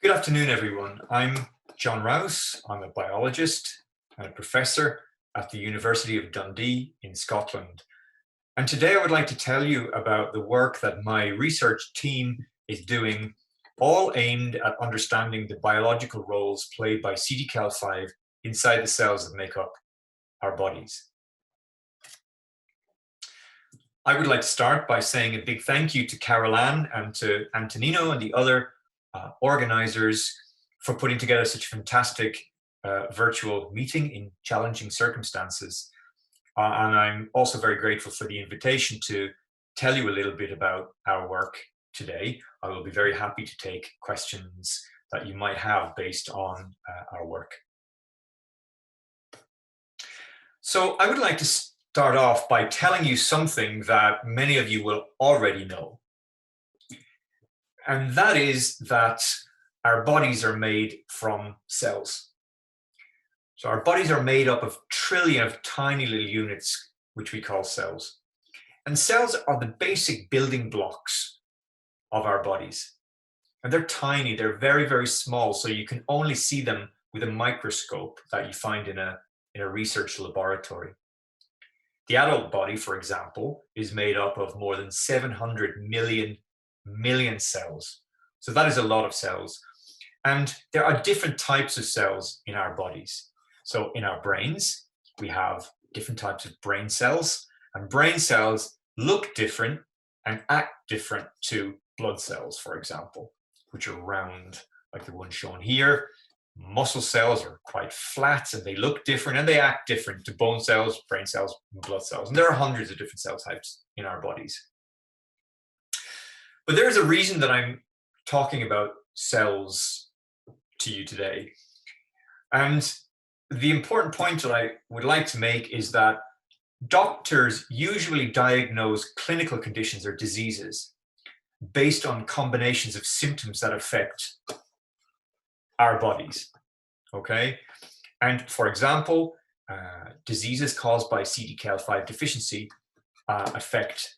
Good afternoon, everyone. I'm John Rouse. I'm a biologist and a professor at the University of Dundee in Scotland. And today I would like to tell you about the work that my research team is doing, all aimed at understanding the biological roles played by CDKL5 inside the cells that make up our bodies. I would like to start by saying a big thank you to Carol Ann and to Antonino and the other organizers for putting together such a fantastic virtual meeting in challenging circumstances. And I'm also very grateful for the invitation to tell you a little bit about our work today. I will be very happy to take questions that you might have based on our work. So I would like to start off by telling you something that many of you will already know. And that is that our bodies are made from cells. So our bodies are made up of trillion of tiny little units, which we call cells. And cells are the basic building blocks of our bodies. And they're tiny, they're very, very small, so you can only see them with a microscope that you find in a research laboratory. The adult body, for example, is made up of more than 700 million cells. So that is a lot of cells. And there are different types of cells in our bodies. So in our brains, we have different types of brain cells, and brain cells look different and act different to blood cells, for example, which are round, like the one shown here. Muscle cells are quite flat and they look different and they act different to bone cells, brain cells, and blood cells. And there are hundreds of different cell types in our bodies. But there is a reason that I'm talking about cells to you today. And the important point that I would like to make is that doctors usually diagnose clinical conditions or diseases based on combinations of symptoms that affect our bodies, okay? And for example, diseases caused by CDKL5 deficiency affect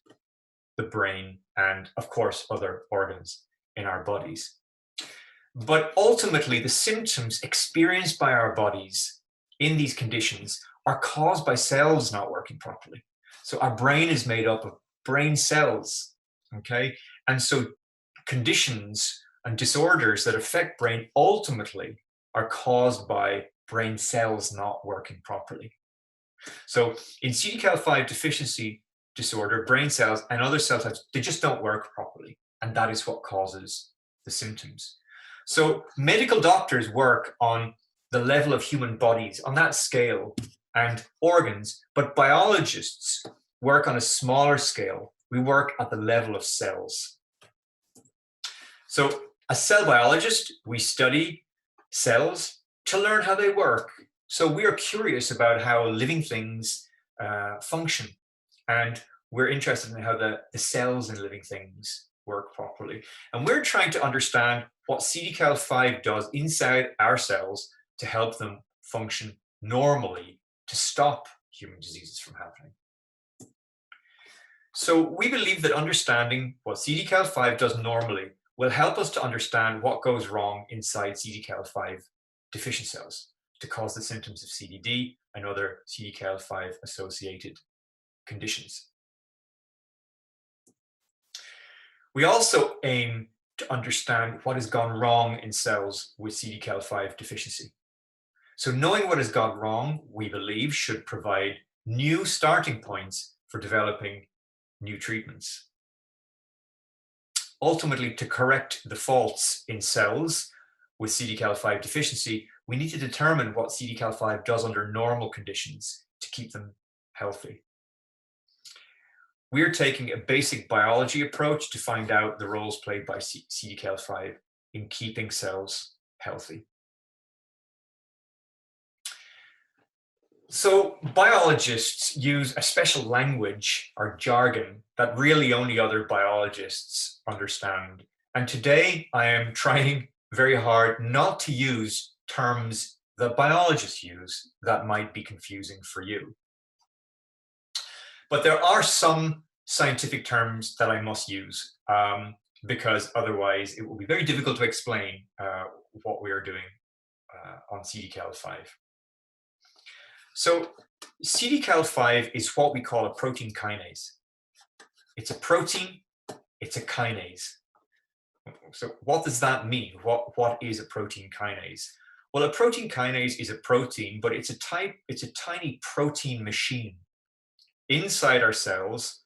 the brain and, of course, other organs in our bodies. But ultimately, the symptoms experienced by our bodies in these conditions are caused by cells not working properly. So our brain is made up of brain cells, okay? And so conditions and disorders that affect brain ultimately are caused by brain cells not working properly. So in CDKL5 deficiency disorder, brain cells and other cell types, they just don't work properly. And that is what causes the symptoms. So medical doctors work on the level of human bodies, on that scale, and organs, but biologists work on a smaller scale. We work at the level of cells. So as cell biologists, we study cells to learn how they work. So we are curious about how living things function. And we're interested in how the cells in living things work properly. And we're trying to understand what CDKL5 does inside our cells to help them function normally, to stop human diseases from happening. So we believe that understanding what CDKL5 does normally will help us to understand what goes wrong inside CDKL5 deficient cells to cause the symptoms of CDD and other CDKL5 associated conditions. We also aim to understand what has gone wrong in cells with CDKL5 deficiency. So knowing what has gone wrong, we believe, should provide new starting points for developing new treatments. Ultimately, to correct the faults in cells with CDKL5 deficiency, we need to determine what CDKL5 does under normal conditions to keep them healthy. We're taking a basic biology approach to find out the roles played by CDKL5 in keeping cells healthy. So biologists use a special language or jargon that really only other biologists understand. And today I am trying very hard not to use terms that biologists use that might be confusing for you. But there are some scientific terms that I must use. because otherwise it will be very difficult to explain what we are doing on CDKL5. So CDKL5 is what we call a protein kinase. It's a protein, it's a kinase. So what does that mean? What is a protein kinase? Well, a protein kinase is a protein, but it's a tiny protein machine inside our cells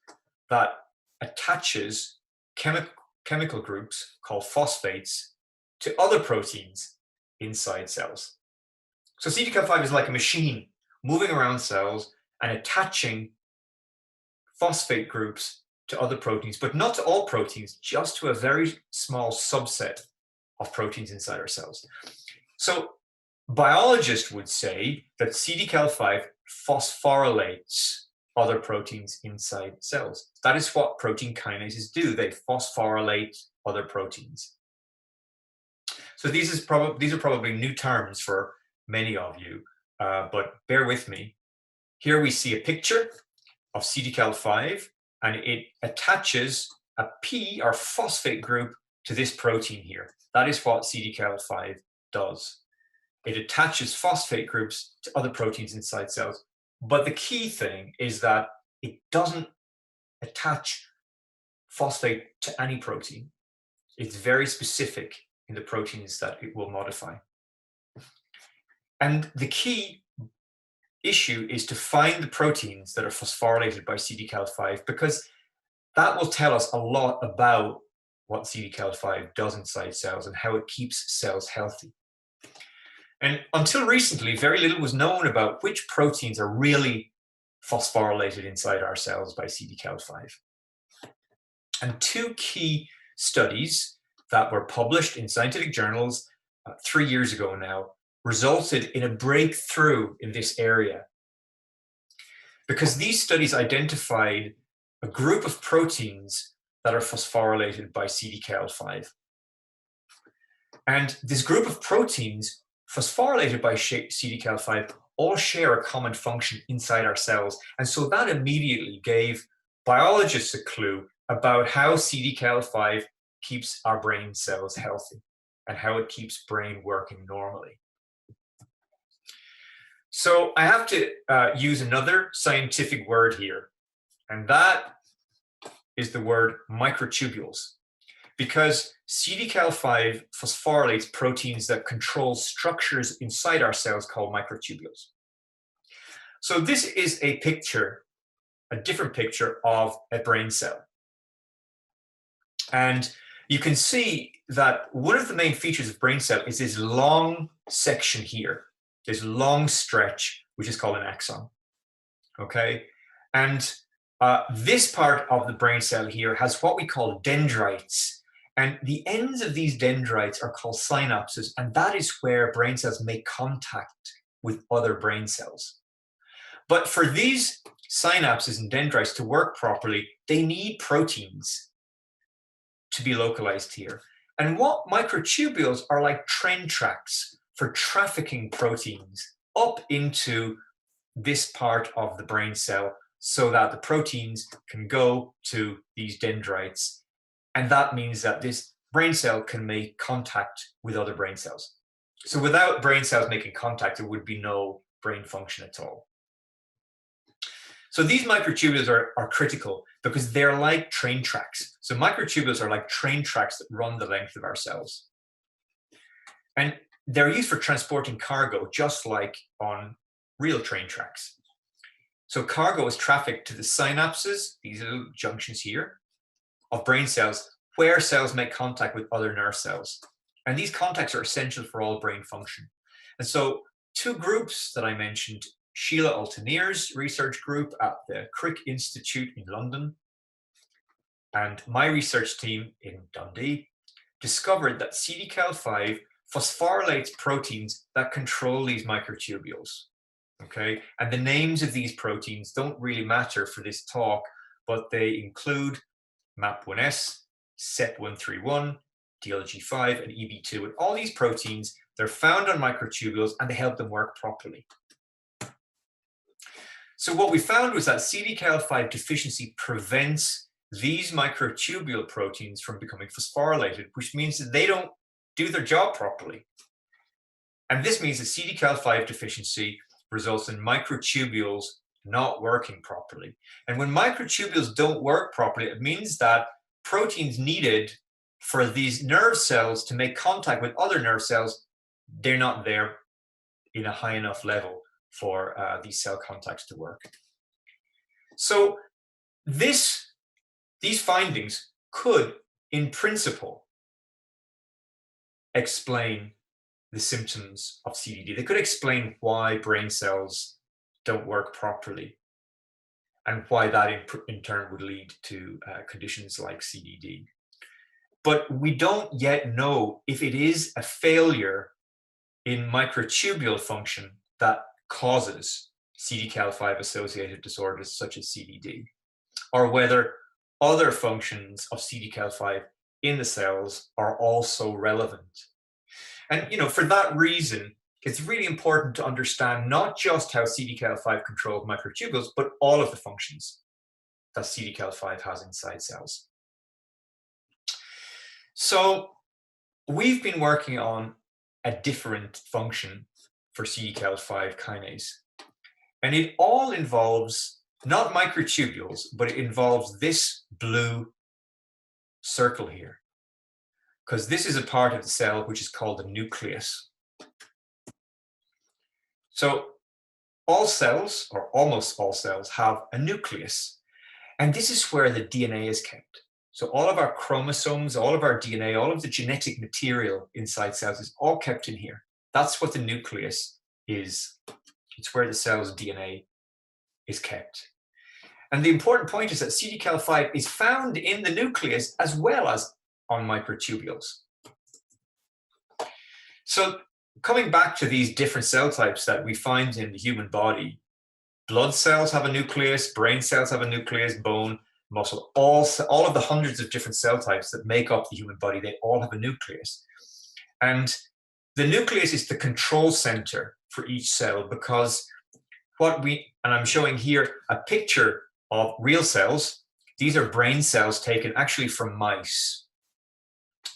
that attaches chemical groups called phosphates to other proteins inside cells. So CDKL5 is like a machine moving around cells and attaching phosphate groups to other proteins, but not to all proteins, just to a very small subset of proteins inside our cells. So biologists would say that CDKL5 phosphorylates other proteins inside cells. That is what protein kinases do. They phosphorylate other proteins. So these are probably new terms for many of you, but bear with me. Here we see a picture of CDKL5, and it attaches a P or phosphate group to this protein here. That is what CDKL5 does. It attaches phosphate groups to other proteins inside cells. But the key thing is that it doesn't attach phosphate to any protein. It's very specific in the proteins that it will modify. And the key issue is to find the proteins that are phosphorylated by CDKL5, because that will tell us a lot about what CDKL5 does inside cells and how it keeps cells healthy. And until recently, very little was known about which proteins are really phosphorylated inside our cells by CDKL5. And two key studies that were published in scientific journals 3 years ago now resulted in a breakthrough in this area, because these studies identified a group of proteins that are phosphorylated by CDKL5. And this group of proteins phosphorylated by CDKL5 all share a common function inside our cells. And so that immediately gave biologists a clue about how CDKL5 keeps our brain cells healthy and how it keeps brain working normally. So I have to use another scientific word here, and that is the word microtubules, because CDKL5 phosphorylates proteins that control structures inside our cells called microtubules. So this is a picture, a different picture of a brain cell. And you can see that one of the main features of brain cell is this long section here, this long stretch, which is called an axon, okay? And this part of the brain cell here has what we call dendrites. And the ends of these dendrites are called synapses, and that is where brain cells make contact with other brain cells. But for these synapses and dendrites to work properly, they need proteins to be localized here. And what microtubules are like train tracks for trafficking proteins up into this part of the brain cell so that the proteins can go to these dendrites. And that means that this brain cell can make contact with other brain cells. So without brain cells making contact, there would be no brain function at all. So these microtubules are critical because they're like train tracks. So microtubules are like train tracks that run the length of our cells. And they're used for transporting cargo, just like on real train tracks. So cargo is trafficked to the synapses, these little junctions here, of brain cells, where cells make contact with other nerve cells. And these contacts are essential for all brain function. And so two groups that I mentioned, Sheila Altanier's research group at the Crick Institute in London and my research team in Dundee, discovered that CDKL5 phosphorylates proteins that control these microtubules. Okay, and the names of these proteins don't really matter for this talk, but they include MAP1S, CEP131, DLG5, and EB2. And all these proteins, they're found on microtubules and they help them work properly. So what we found was that CDKL5 deficiency prevents these microtubule proteins from becoming phosphorylated, which means that they don't do their job properly. And this means that CDKL5 deficiency results in microtubules not working properly. And when microtubules don't work properly, it means that proteins needed for these nerve cells to make contact with other nerve cells, they're not there in a high enough level for these cell contacts to work. So these findings could, in principle, explain the symptoms of CDD. They could explain why brain cells don't work properly and why that in turn would lead to conditions like CDD. But we don't yet know if it is a failure in microtubule function that causes CDKL5 associated disorders such as CDD, or whether other functions of CDKL5 in the cells are also relevant. And for that reason, it's really important to understand not just how CDKL5 controls microtubules, but all of the functions that CDKL5 has inside cells. So we've been working on a different function for CDKL5 kinase. And it all involves not microtubules, but it involves this blue circle here, because this is a part of the cell which is called the nucleus. So all cells, or almost all cells, have a nucleus. And this is where the DNA is kept. So all of our chromosomes, all of our DNA, all of the genetic material inside cells is all kept in here. That's what the nucleus is. It's where the cell's DNA is kept. And the important point is that CDKL5 is found in the nucleus as well as on microtubules. So coming back to these different cell types that we find in the human body, blood cells have a nucleus, brain cells have a nucleus, bone, muscle, all of the hundreds of different cell types that make up the human body, they all have a nucleus. And the nucleus is the control center for each cell, because and I'm showing here a picture of real cells. These are brain cells taken actually from mice.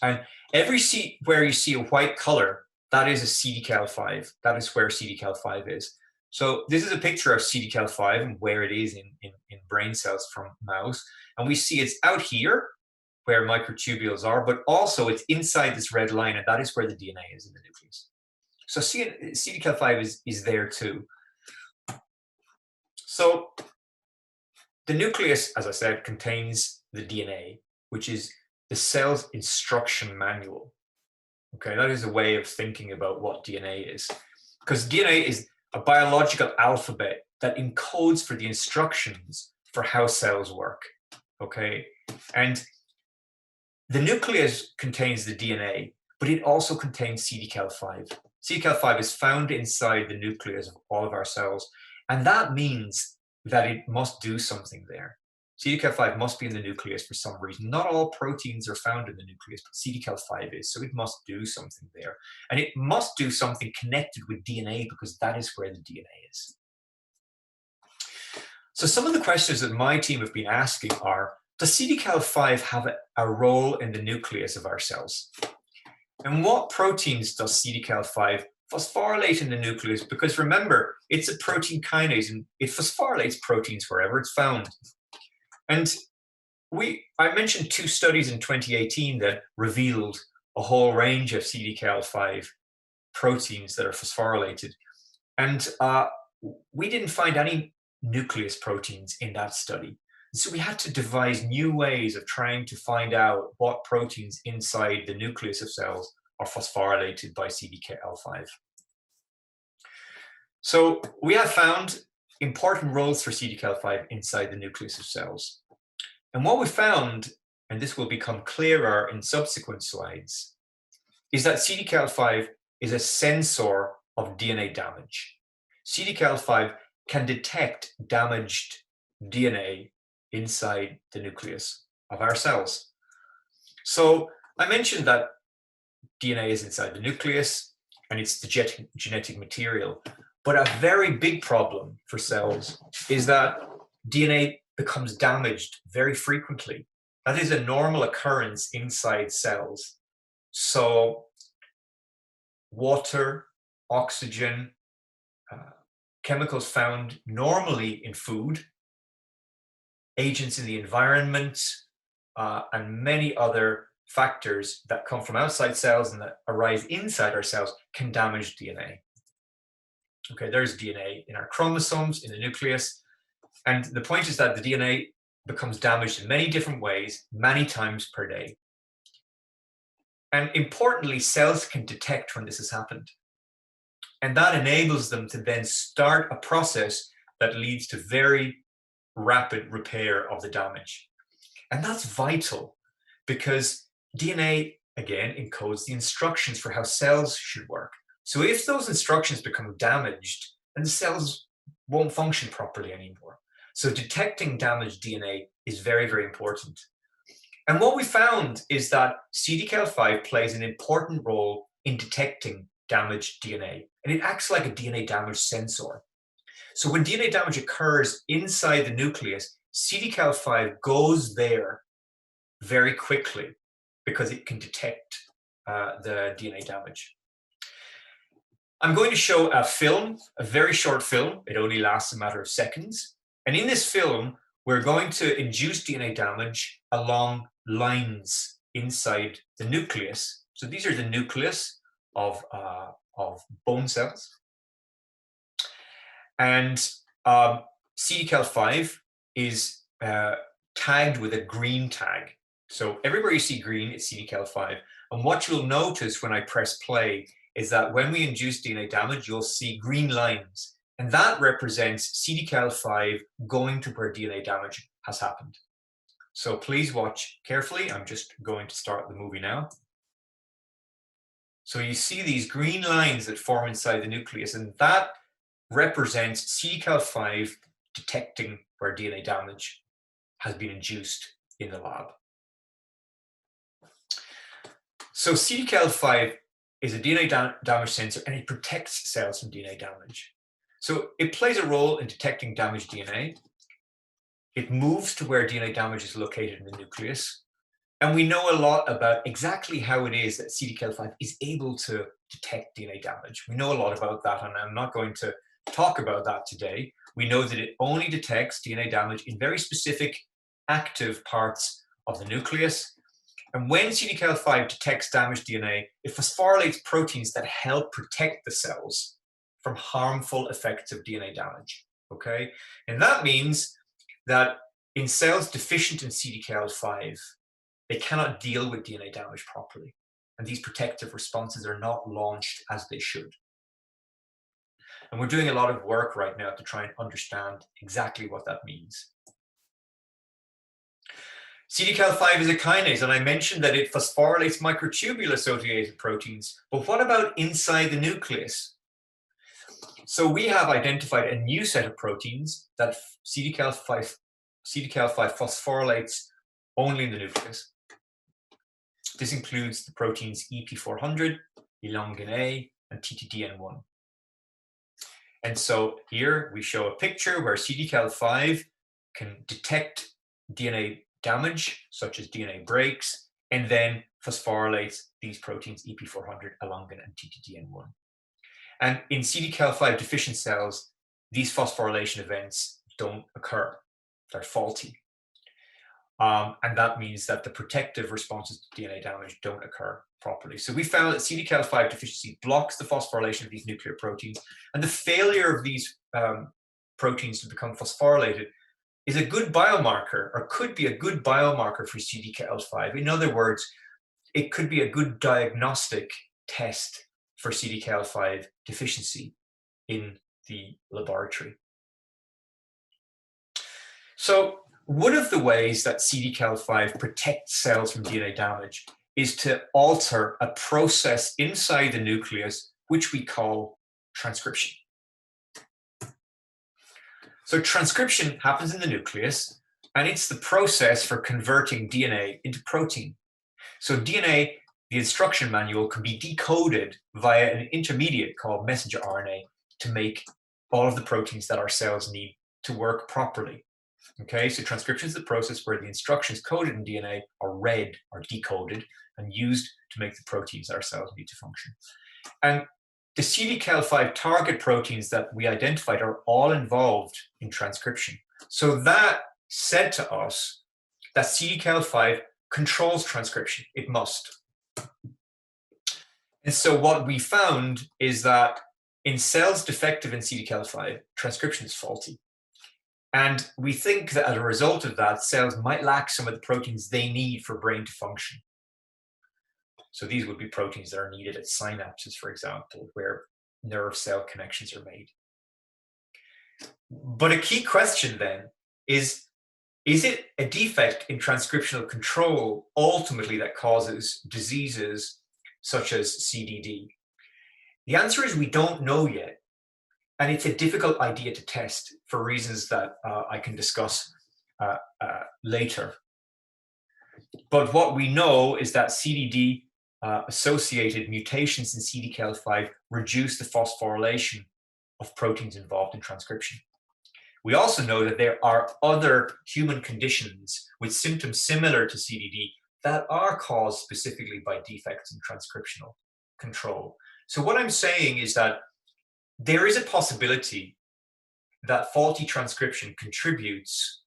And where you see a white color, that is a CDKL5. That is where CDKL5 is. So this is a picture of CDKL5 and where it is in brain cells from mouse. And we see it's out here where microtubules are, but also it's inside this red line, and that is where the DNA is in the nucleus. So CDKL5 is there too. So the nucleus, as I said, contains the DNA, which is the cell's instruction manual. Okay, that is a way of thinking about what DNA is. Because DNA is a biological alphabet that encodes for the instructions for how cells work. Okay, and the nucleus contains the DNA, but it also contains CDKL5. CDKL5 is found inside the nucleus of all of our cells, and that means that it must do something there. CDKL5 must be in the nucleus for some reason. Not all proteins are found in the nucleus, but CDKL5 is, so it must do something there. And it must do something connected with DNA, because that is where the DNA is. So some of the questions that my team have been asking are, does CDKL5 have a role in the nucleus of our cells? And what proteins does CDKL5 phosphorylate in the nucleus? Because remember, it's a protein kinase, and it phosphorylates proteins wherever it's found. And I mentioned 2 studies in 2018 that revealed a whole range of CDKL5 proteins that are phosphorylated. And we didn't find any nucleus proteins in that study. So we had to devise new ways of trying to find out what proteins inside the nucleus of cells are phosphorylated by CDKL5. So we have found important roles for CDKL5 inside the nucleus of cells. And what we found, and this will become clearer in subsequent slides, is that CDKL5 is a sensor of DNA damage. CDKL5 can detect damaged DNA inside the nucleus of our cells. So I mentioned that DNA is inside the nucleus, and it's the genetic material. But a very big problem for cells is that DNA becomes damaged very frequently. That is a normal occurrence inside cells. So water, oxygen, chemicals found normally in food, agents in the environment, and many other factors that come from outside cells and that arise inside our cells can damage DNA. Okay, there's DNA in our chromosomes, in the nucleus, and the point is that the DNA becomes damaged in many different ways, many times per day. And importantly, cells can detect when this has happened. And that enables them to then start a process that leads to very rapid repair of the damage. And that's vital because DNA, again, encodes the instructions for how cells should work. So if those instructions become damaged, then the cells won't function properly anymore. So detecting damaged DNA is very, very important. And what we found is that CDKL5 plays an important role in detecting damaged DNA, and it acts like a DNA damage sensor. So when DNA damage occurs inside the nucleus, CDKL5 goes there very quickly because it can detect the DNA damage. I'm going to show a film, a very short film. It only lasts a matter of seconds. And in this film, we're going to induce DNA damage along lines inside the nucleus. So these are the nucleus of bone cells. And CDKL5 is tagged with a green tag. So everywhere you see green, it's CDKL5. And what you'll notice when I press play is that when we induce DNA damage, you'll see green lines. And that represents CDKL5 going to where DNA damage has happened. So please watch carefully. I'm just going to start the movie now. So you see these green lines that form inside the nucleus, and that represents CDKL5 detecting where DNA damage has been induced in the lab. So CDKL5 is a DNA damage sensor, and it protects cells from DNA damage. So it plays a role in detecting damaged DNA. It moves to where DNA damage is located in the nucleus. And we know a lot about exactly how it is that CDKL5 is able to detect DNA damage. We know a lot about that, and I'm not going to talk about that today. We know that it only detects DNA damage in very specific active parts of the nucleus. And when CDKL5 detects damaged DNA, it phosphorylates proteins that help protect the cells from harmful effects of DNA damage, okay? And that means that in cells deficient in CDKL5, they cannot deal with DNA damage properly. And these protective responses are not launched as they should. And we're doing a lot of work right now to try and understand exactly what that means. CDKL5 is a kinase, and I mentioned that it phosphorylates microtubule-associated proteins. But what about inside the nucleus? So we have identified a new set of proteins that CDKL5 phosphorylates only in the nucleus. This includes the proteins EP400, elongin A, and TTDN1. And so here we show a picture where CDKL5 can detect DNA damage, such as DNA breaks, and then phosphorylates these proteins EP400, elongin, and TTDN1. And in CDKL5 deficient cells, these phosphorylation events don't occur. They're faulty. And that means that the protective responses to DNA damage don't occur properly. So we found that CDKL5 deficiency blocks the phosphorylation of these nuclear proteins, and the failure of these proteins to become phosphorylated is a good biomarker, or could be a good biomarker for CDKL5. In other words, it could be a good diagnostic test for CDKL5 deficiency in the laboratory. So one of the ways that CDKL5 protects cells from DNA damage is to alter a process inside the nucleus, which we call transcription. So transcription happens in the nucleus, and it's the process for converting DNA into protein. So DNA, the instruction manual, can be decoded via an intermediate called messenger RNA to make all of the proteins that our cells need to work properly. Okay, so transcription is the process where the instructions coded in DNA are read or decoded and used to make the proteins our cells need to function. And the CDKL5 target proteins that we identified are all involved in transcription. So that said to us that CDKL5 controls transcription. It must. And so what we found is that in cells defective in CDKL5, transcription is faulty. And we think that as a result of that, cells might lack some of the proteins they need for brain to function. So these would be proteins that are needed at synapses, for example, where nerve cell connections are made. But a key question then is it a defect in transcriptional control ultimately that causes diseases such as CDD? The answer is we don't know yet. And it's a difficult idea to test for reasons that I can discuss later. But what we know is that CDD associated mutations in CDKL5 reduce the phosphorylation of proteins involved in transcription. We also know that there are other human conditions with symptoms similar to CDD that are caused specifically by defects in transcriptional control. So what I'm saying is that there is a possibility that faulty transcription contributes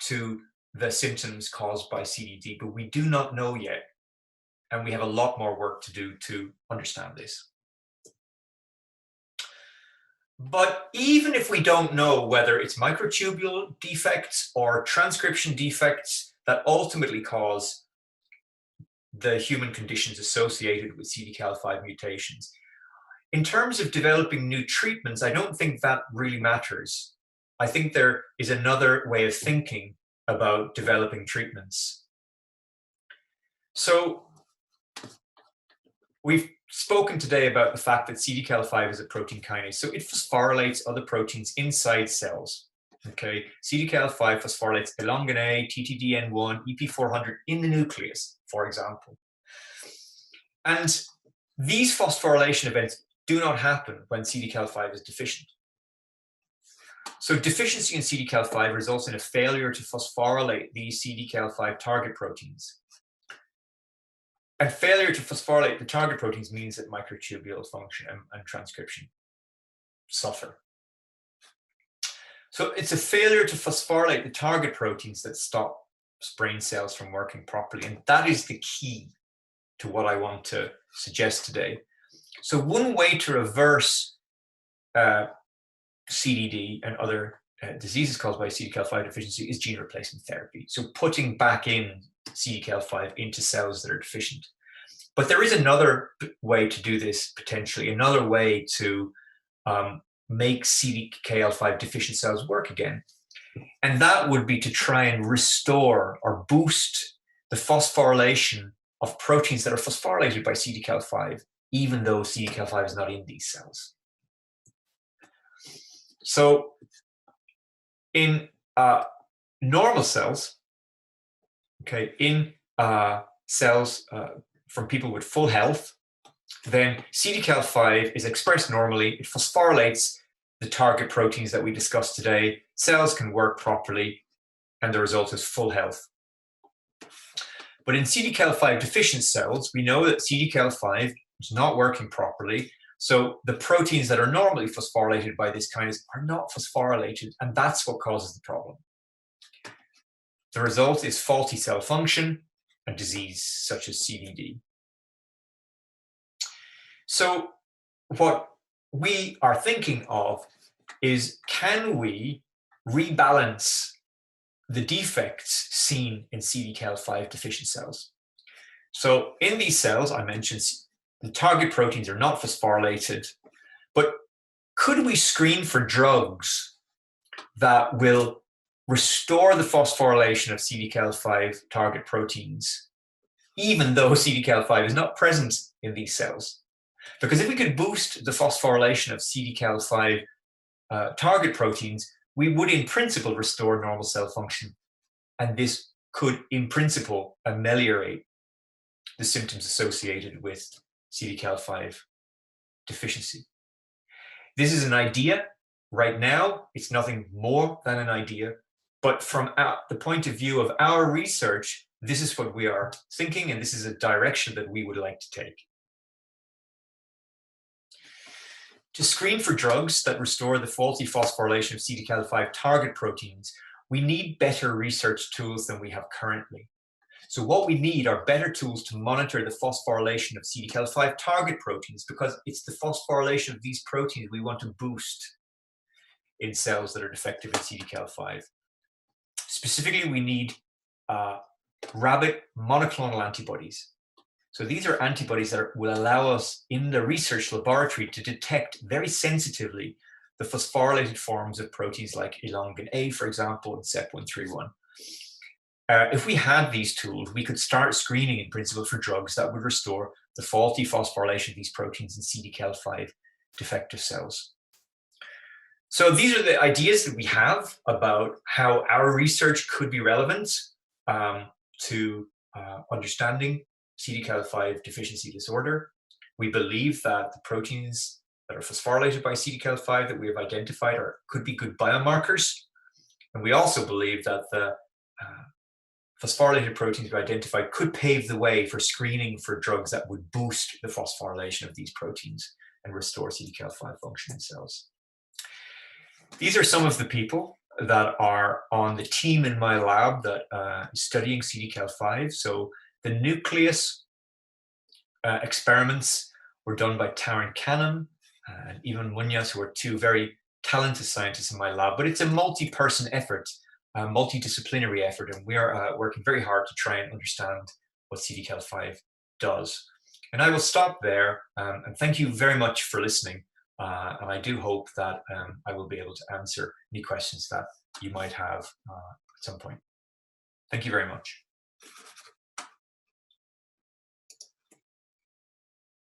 to the symptoms caused by CDD, but we do not know yet. And we have a lot more work to do to understand this. But even if we don't know whether it's microtubule defects or transcription defects that ultimately cause the human conditions associated with CDKL5 mutations, in terms of developing new treatments, I don't think that really matters. I think there is another way of thinking about developing treatments. So we've spoken today about the fact that CDKL5 is a protein kinase. So it phosphorylates other proteins inside cells. Okay, CDKL5 phosphorylates elongin A, TTDN1, EP400 in the nucleus, for example. And these phosphorylation events do not happen when CDKL5 is deficient. So deficiency in CDKL5 results in a failure to phosphorylate these CDKL5 target proteins. And failure to phosphorylate the target proteins means that microtubule function and transcription suffer. So it's a failure to phosphorylate the target proteins that stop brain cells from working properly. And that is the key to what I want to suggest today. So one way to reverse CDD and other diseases caused by CDKL5 deficiency is gene replacement therapy. So putting back in CDKL5 into cells that are deficient. But there is another way to do this potentially, another way to make CDKL5 deficient cells work again. And that would be to try and restore or boost the phosphorylation of proteins that are phosphorylated by CDKL5, even though CDKL5 is not in these cells. So in normal cells, okay, in cells from people with full health, then CDKL5 is expressed normally. It phosphorylates the target proteins that we discussed today. Cells can work properly, and the result is full health. But in CDKL5 deficient cells, we know that CDKL5 is not working properly. So the proteins that are normally phosphorylated by this kinase are not phosphorylated, and that's what causes the problem. The result is faulty cell function and disease such as CDD. So what we are thinking of is, can we rebalance the defects seen in CDKL5 deficient cells? So in these cells, I mentioned the target proteins are not phosphorylated, but could we screen for drugs that will restore the phosphorylation of CDKL5 target proteins, even though CDKL5 is not present in these cells? Because if we could boost the phosphorylation of CDKL5 target proteins, we would in principle restore normal cell function. And this could in principle ameliorate the symptoms associated with CDKL5 deficiency. This is an idea. Right now, it's nothing more than an idea, But from the point of view of our research, this is what we are thinking, and this is a direction that we would like to take. To screen for drugs that restore the faulty phosphorylation of CDKL5 target proteins, we need better research tools than we have currently. So what we need are better tools to monitor the phosphorylation of CDKL5 target proteins, because it's the phosphorylation of these proteins we want to boost in cells that are defective in CDKL5. Specifically, we need rabbit monoclonal antibodies. So these are antibodies that will allow us in the research laboratory to detect very sensitively the phosphorylated forms of proteins like elongin A, for example, and CEP131. If we had these tools, we could start screening in principle for drugs that would restore the faulty phosphorylation of these proteins in CDKL5 defective cells. So these are the ideas that we have about how our research could be relevant to understanding CDKL5 deficiency disorder. We believe that the proteins that are phosphorylated by CDKL5 that we have identified could be good biomarkers. And we also believe that the phosphorylated proteins we identified could pave the way for screening for drugs that would boost the phosphorylation of these proteins and restore CDKL5 function in cells. These are some of the people that are on the team in my lab that is studying CDKL5. So the nucleus experiments were done by Taryn Canham and Ivan Munoz, who are two very talented scientists in my lab. But it's a multi-person effort, a multidisciplinary effort, and we are working very hard to try and understand what CDKL5 does. And I will stop there, and thank you very much for listening. And I do hope that I will be able to answer any questions that you might have at some point. Thank you very much.